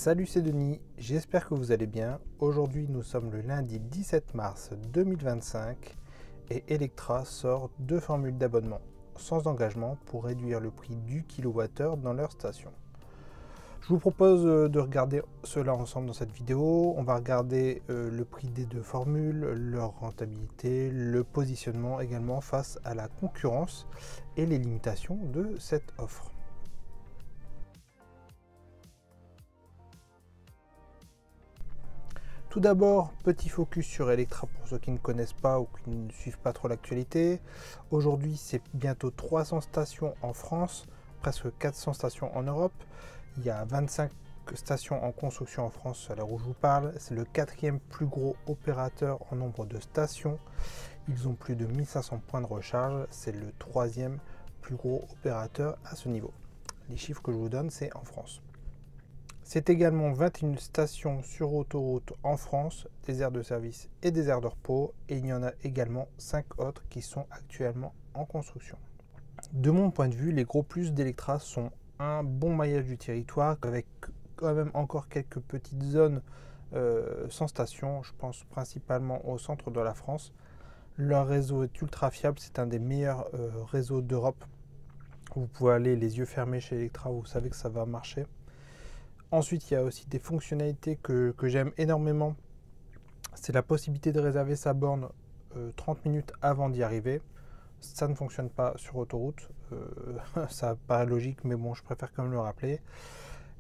Salut, c'est Denis, j'espère que vous allez bien. Aujourd'hui, nous sommes le lundi 17 mars 2025 et Electra sort deux formules d'abonnement sans engagement pour réduire le prix du kilowattheure dans leur station. Je vous propose de regarder cela ensemble dans cette vidéo. On va regarder le prix des deux formules, leur rentabilité, le positionnement également face à la concurrence et les limitations de cette offre. Tout d'abord, petit focus sur Electra pour ceux qui ne connaissent pas ou qui ne suivent pas trop l'actualité. Aujourd'hui, c'est bientôt 300 stations en France, presque 400 stations en Europe. Il y a 25 stations en construction en France à l'heure où je vous parle. C'est le quatrième plus gros opérateur en nombre de stations. Ils ont plus de 1500 points de recharge. C'est le troisième plus gros opérateur à ce niveau. Les chiffres que je vous donne, c'est en France. C'est également 21 stations sur autoroute en France, des aires de service et des aires de repos, et il y en a également 5 autres qui sont actuellement en construction. De mon point de vue, les gros plus d'Electra sont un bon maillage du territoire, avec quand même encore quelques petites zones sans station, je pense principalement au centre de la France. Leur réseau est ultra fiable, c'est un des meilleurs réseaux d'Europe. Vous pouvez aller les yeux fermés chez Electra, vous savez que ça va marcher. Ensuite, il y a aussi des fonctionnalités que j'aime énormément. C'est la possibilité de réserver sa borne 30 minutes avant d'y arriver. Ça ne fonctionne pas sur autoroute. Ça paraît logique, mais bon, je préfère quand même le rappeler.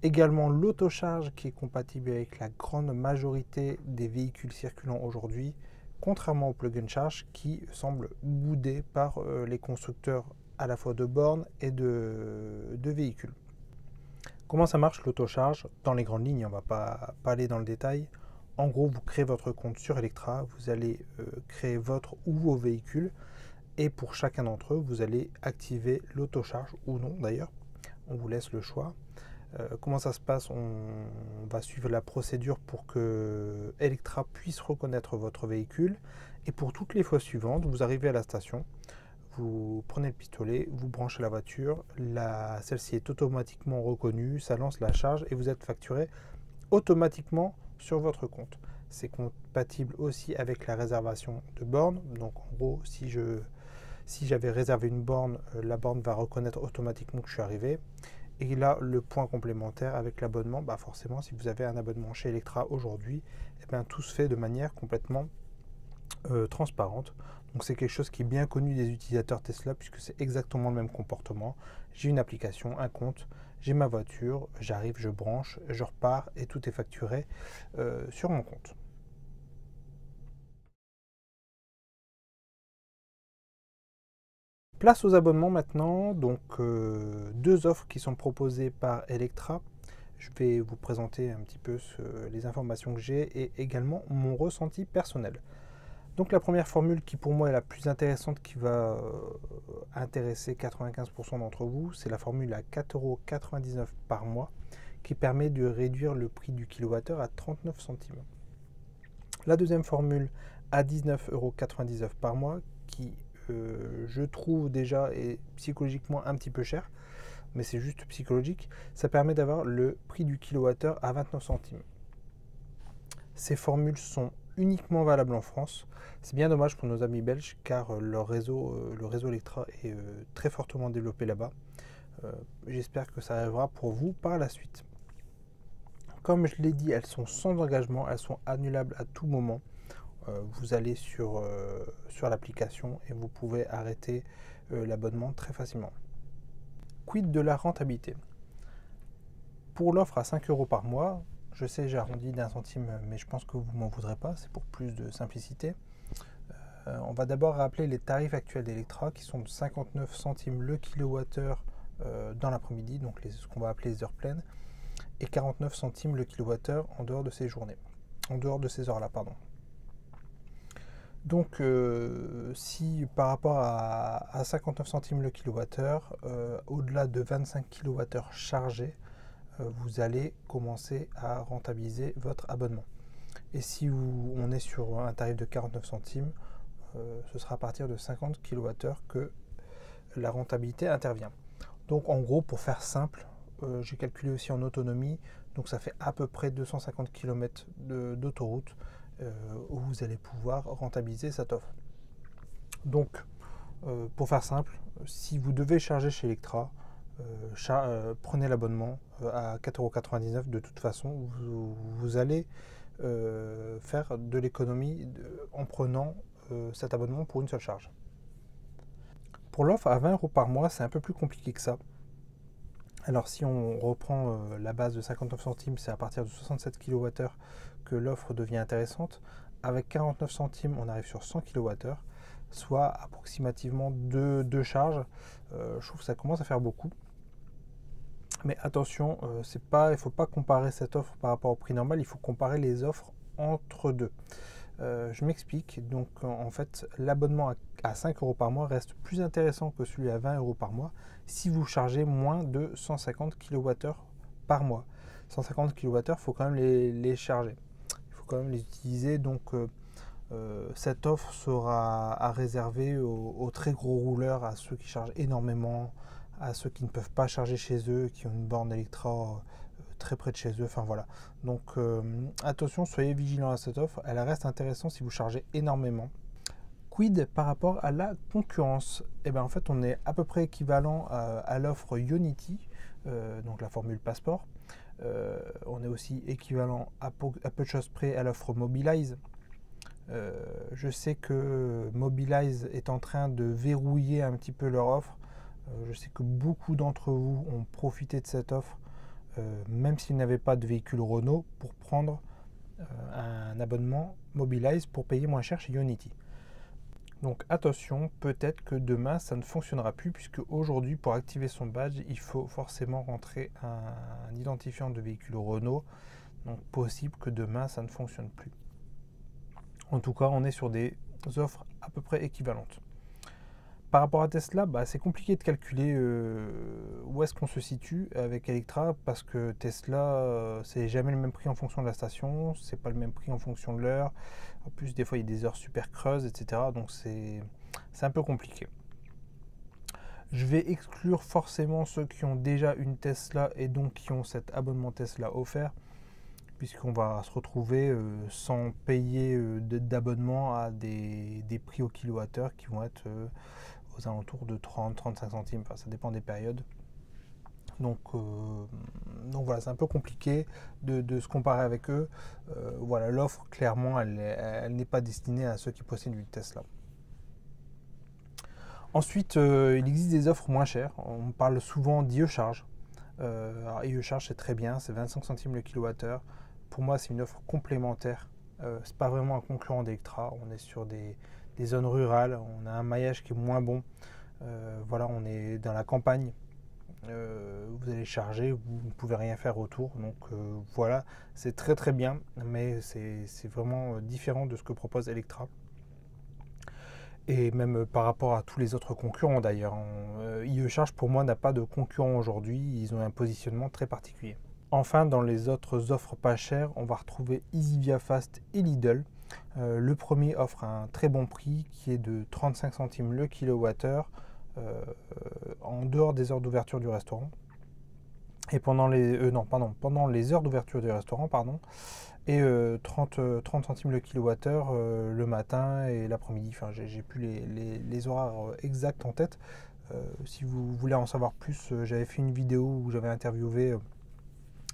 Également l'autocharge qui est compatible avec la grande majorité des véhicules circulant aujourd'hui, contrairement au plug-and charge qui semble boudé par les constructeurs à la fois de bornes et de véhicules. Comment ça marche l'autocharge? Dans les grandes lignes, on ne va pas aller dans le détail. En gros, vous créez votre compte sur Electra, vous allez créer votre ou vos véhicules, et pour chacun d'entre eux, vous allez activer l'autocharge ou non d'ailleurs. On vous laisse le choix. Comment ça se passe? On va suivre la procédure pour que Electra puisse reconnaître votre véhicule, et pour toutes les fois suivantes, vous arrivez à la station. Vous prenez le pistolet, vous branchez la voiture, celle-ci est automatiquement reconnue, ça lance la charge et vous êtes facturé automatiquement sur votre compte. C'est compatible aussi avec la réservation de bornes. Donc en gros, si j'avais réservé une borne, la borne va reconnaître automatiquement que je suis arrivé. Et là, le point complémentaire avec l'abonnement, forcément, si vous avez un abonnement chez Electra aujourd'hui, tout se fait de manière complètement transparente. Donc c'est quelque chose qui est bien connu des utilisateurs Tesla puisque c'est exactement le même comportement. J'ai une application, un compte, j'ai ma voiture, j'arrive, je branche, je repars et tout est facturé sur mon compte. Place aux abonnements maintenant. Donc deux offres qui sont proposées par Electra. Je vais vous présenter un petit peu les informations que j'ai et également mon ressenti personnel. Donc la première formule qui pour moi est la plus intéressante, qui va intéresser 95% d'entre vous, c'est la formule à 4,99 € par mois qui permet de réduire le prix du kilowattheure à 39 centimes. La deuxième formule à 19,99 € par mois qui je trouve déjà est psychologiquement un petit peu cher, mais c'est juste psychologique, ça permet d'avoir le prix du kilowattheure à 29 centimes. Ces formules sont uniquement valable en France. C'est bien dommage pour nos amis belges car le réseau Electra est très fortement développé là-bas. J'espère que ça arrivera pour vous par la suite. Comme je l'ai dit, elles sont sans engagement, elles sont annulables à tout moment. Vous allez sur l'application et vous pouvez arrêter l'abonnement très facilement. Quid de la rentabilité? Pour l'offre à 5 € par mois, je sais, j'ai arrondi d'un centime, mais je pense que vous ne m'en voudrez pas, c'est pour plus de simplicité. On va d'abord rappeler les tarifs actuels d'Electra qui sont de 59 centimes le kilowattheure dans l'après-midi, donc ce qu'on va appeler les heures pleines, et 49 centimes le kilowattheure en dehors de ces journées, en dehors de ces heures-là, pardon. Donc, si par rapport à 59 centimes le kilowattheure, au-delà de 25 kWh chargés, vous allez commencer à rentabiliser votre abonnement. Et si on est sur un tarif de 49 centimes, ce sera à partir de 50 kWh que la rentabilité intervient. Donc en gros, pour faire simple, j'ai calculé aussi en autonomie, donc ça fait à peu près 250 km d'autoroute où vous allez pouvoir rentabiliser cette offre. Donc, pour faire simple, si vous devez charger chez Electra, prenez l'abonnement à 4,99 €. De toute façon, vous allez faire de l'économie en prenant cet abonnement pour une seule charge. Pour l'offre à 20 € par mois, c'est un peu plus compliqué que ça. Alors si on reprend la base de 59 centimes, c'est à partir de 67 kWh que l'offre devient intéressante. Avec 49 centimes, on arrive sur 100 kWh, soit approximativement deux charges. Je trouve que ça commence à faire beaucoup. Mais attention, il ne faut pas comparer cette offre par rapport au prix normal, il faut comparer les offres entre deux. Je m'explique. Donc en fait, l'abonnement à 5 € par mois reste plus intéressant que celui à 20 € par mois si vous chargez moins de 150 kWh par mois. 150 kWh, il faut quand même les charger. Il faut quand même les utiliser. Donc cette offre sera à réserver aux très gros rouleurs, à ceux qui chargent énormément, à ceux qui ne peuvent pas charger chez eux, qui ont une borne Electra très près de chez eux. Enfin voilà. Donc attention, soyez vigilants à cette offre. Elle reste intéressante si vous chargez énormément. Quid par rapport à la concurrence? Eh bien en fait, on est à peu près équivalent à l'offre Ionity, donc la formule Passport. On est aussi équivalent à peu de choses près à l'offre Mobilize. Je sais que Mobilize est en train de verrouiller un petit peu leur offre. Je sais que beaucoup d'entre vous ont profité de cette offre, même s'ils n'avaient pas de véhicule Renault, pour prendre un abonnement Mobilize pour payer moins cher chez Ionity. Donc attention, peut-être que demain ça ne fonctionnera plus, puisque aujourd'hui pour activer son badge, il faut forcément rentrer un identifiant de véhicule Renault. Donc possible que demain ça ne fonctionne plus. En tout cas, on est sur des offres à peu près équivalentes. Par rapport à Tesla, c'est compliqué de calculer où est-ce qu'on se situe avec Electra, parce que Tesla, c'est jamais le même prix en fonction de la station, c'est pas le même prix en fonction de l'heure. En plus, des fois, il y a des heures super creuses, etc. Donc, c'est un peu compliqué. Je vais exclure forcément ceux qui ont déjà une Tesla et donc qui ont cet abonnement Tesla offert, puisqu'on va se retrouver sans payer d'abonnement à des prix au kilowattheure qui vont être aux alentours de 30-35 centimes, enfin, ça dépend des périodes. Donc voilà, c'est un peu compliqué de se comparer avec eux. Voilà, l'offre, clairement, elle n'est pas destinée à ceux qui possèdent une Tesla. Ensuite, il existe des offres moins chères. On parle souvent d'IE-Charge. Alors, IE-Charge, c'est très bien, c'est 25 centimes le kilowattheure. Pour moi, c'est une offre complémentaire. C'est pas vraiment un concurrent d'Electra. On est sur des zones rurales, on a un maillage qui est moins bon. Voilà, on est dans la campagne. Vous allez charger, vous ne pouvez rien faire autour. Donc voilà, c'est très très bien, mais c'est vraiment différent de ce que propose Electra. Et même par rapport à tous les autres concurrents d'ailleurs. IE-Charge pour moi n'a pas de concurrent aujourd'hui, ils ont un positionnement très particulier. Enfin, dans les autres offres pas chères, on va retrouver Easy Fast et Lidl. Le premier offre un très bon prix qui est de 35 centimes le kilowattheure en dehors des heures d'ouverture du restaurant. Et pendant les heures d'ouverture du restaurant, et 30 centimes le kilowattheure le matin et l'après-midi. Enfin, j'ai plus les horaires exacts en tête. Si vous voulez en savoir plus, j'avais fait une vidéo où j'avais interviewé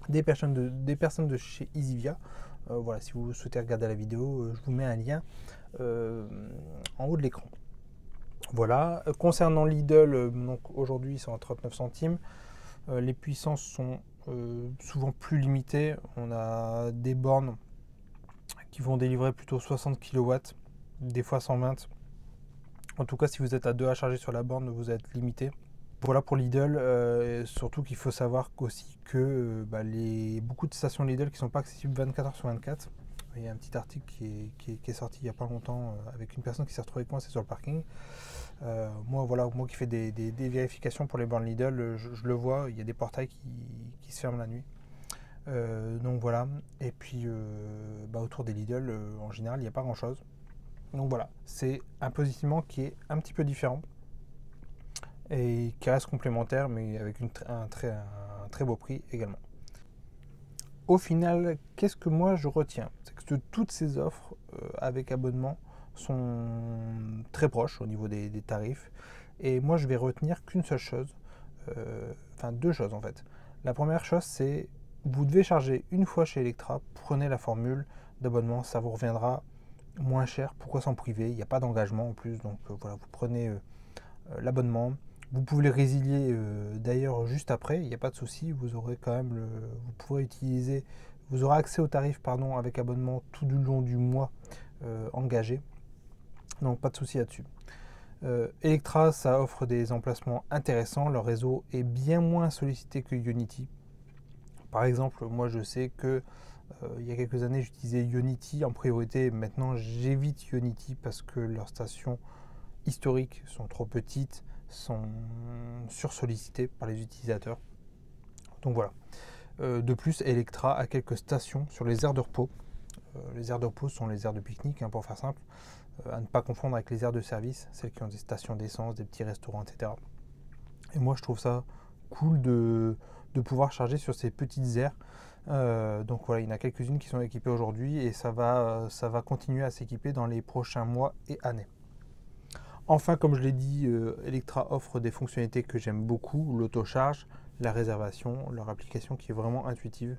des personnes de chez Easyvia. Voilà, si vous souhaitez regarder la vidéo, je vous mets un lien en haut de l'écran. Voilà. Concernant Lidl, donc aujourd'hui ils sont à 39 centimes. Les puissances sont souvent plus limitées. On a des bornes qui vont délivrer plutôt 60 kW, des fois 120. En tout cas, si vous êtes à 2 à charger sur la borne, vous êtes limité. Voilà pour Lidl, surtout qu'il faut savoir aussi que beaucoup de stations Lidl qui ne sont pas accessibles 24 h sur 24. Il y a un petit article qui est sorti il n'y a pas longtemps avec une personne qui s'est retrouvée coincée sur le parking. Moi qui fais des vérifications pour les bornes Lidl, je le vois, il y a des portails qui se ferment la nuit. Donc voilà, et puis autour des Lidl, en général, il n'y a pas grand chose. Donc voilà, c'est un positionnement qui est un petit peu différent et qui reste complémentaire, mais avec un très très beau prix également. Au final, qu'est-ce que moi je retiens? C'est que toutes ces offres avec abonnement sont très proches au niveau des tarifs. Et moi, je vais retenir qu'une seule chose, enfin deux choses en fait. La première chose, c'est vous devez charger une fois chez Electra, prenez la formule d'abonnement, ça vous reviendra moins cher. Pourquoi s'en priver? Il n'y a pas d'engagement en plus, donc voilà, vous prenez l'abonnement. Vous pouvez le résilier d'ailleurs juste après, il n'y a pas de souci, vous aurez quand même vous pourrez utiliser, vous aurez accès au tarif pardon, avec abonnement tout du long du mois engagé. Donc pas de souci là-dessus. Electra, ça offre des emplacements intéressants, leur réseau est bien moins sollicité que Ionity. Par exemple, moi je sais que il y a quelques années j'utilisais Ionity en priorité, maintenant j'évite Ionity parce que leurs stations historiques sont trop petites, sont sursollicitées par les utilisateurs. Donc voilà. De plus, Electra a quelques stations sur les aires de repos. Les aires de repos sont les aires de pique-nique, hein, pour faire simple, à ne pas confondre avec les aires de service, celles qui ont des stations d'essence, des petits restaurants, etc. Et moi, je trouve ça cool de pouvoir charger sur ces petites aires. Donc voilà, il y en a quelques-unes qui sont équipées aujourd'hui et ça va continuer à s'équiper dans les prochains mois et années. Enfin, comme je l'ai dit, Electra offre des fonctionnalités que j'aime beaucoup, l'autocharge, la réservation, leur application qui est vraiment intuitive.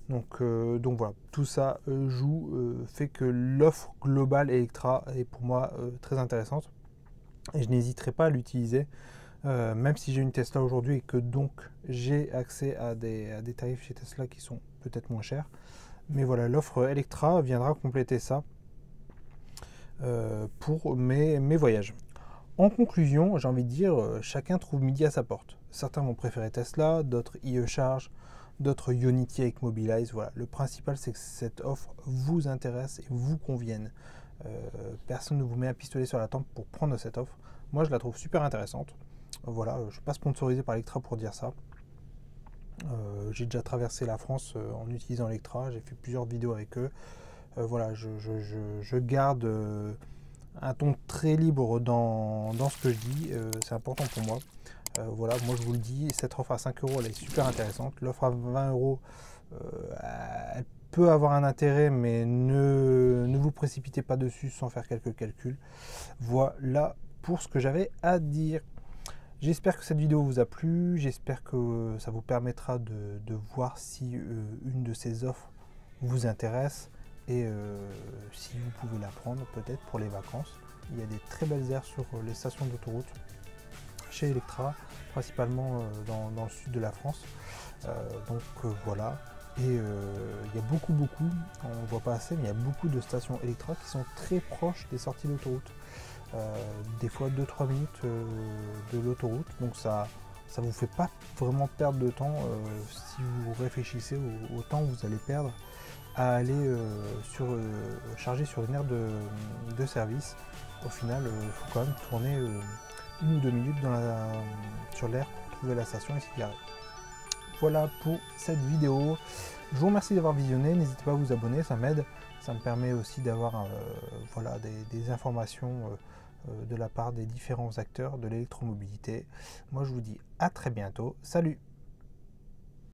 Donc voilà, tout ça fait que l'offre globale Electra est pour moi très intéressante et je n'hésiterai pas à l'utiliser, même si j'ai une Tesla aujourd'hui et que donc j'ai accès à des tarifs chez Tesla qui sont peut-être moins chers. Mais voilà, l'offre Electra viendra compléter ça pour mes voyages. En conclusion, j'ai envie de dire, chacun trouve midi à sa porte. Certains vont préférer Tesla, d'autres iCharge, d'autres Ionity avec Mobilize. Voilà. Le principal, c'est que cette offre vous intéresse et vous convienne. Personne ne vous met un pistolet sur la tempe pour prendre cette offre. Moi, je la trouve super intéressante. Voilà, je ne suis pas sponsorisé par Electra pour dire ça. J'ai déjà traversé la France en utilisant Electra. J'ai fait plusieurs vidéos avec eux. Voilà, je garde un ton très libre dans ce que je dis. C'est important pour moi. Voilà, moi je vous le dis, cette offre à 5 euros, elle est super intéressante. L'offre à 20 euros, elle peut avoir un intérêt, mais ne vous précipitez pas dessus sans faire quelques calculs. Voilà pour ce que j'avais à dire. J'espère que cette vidéo vous a plu, j'espère que ça vous permettra de voir si une de ces offres vous intéresse et si vous pouvez la prendre peut-être pour les vacances. Il y a des très belles aires sur les stations d'autoroute chez Electra, principalement dans le sud de la France. Donc voilà, et il y a beaucoup, on ne voit pas assez, mais il y a beaucoup de stations Electra qui sont très proches des sorties d'autoroute. Des fois 2-3 minutes de l'autoroute, donc ça vous fait pas vraiment perdre de temps si vous réfléchissez au temps que vous allez perdre à aller charger sur une aire de service. Au final, il faut quand même tourner 1 ou 2 minutes sur l'aire pour trouver la station et s'y garer. Voilà pour cette vidéo. Je vous remercie d'avoir visionné, n'hésitez pas à vous abonner, ça m'aide. Ça me permet aussi d'avoir voilà, des informations de la part des différents acteurs de l'électromobilité. Moi je vous dis à très bientôt. Salut!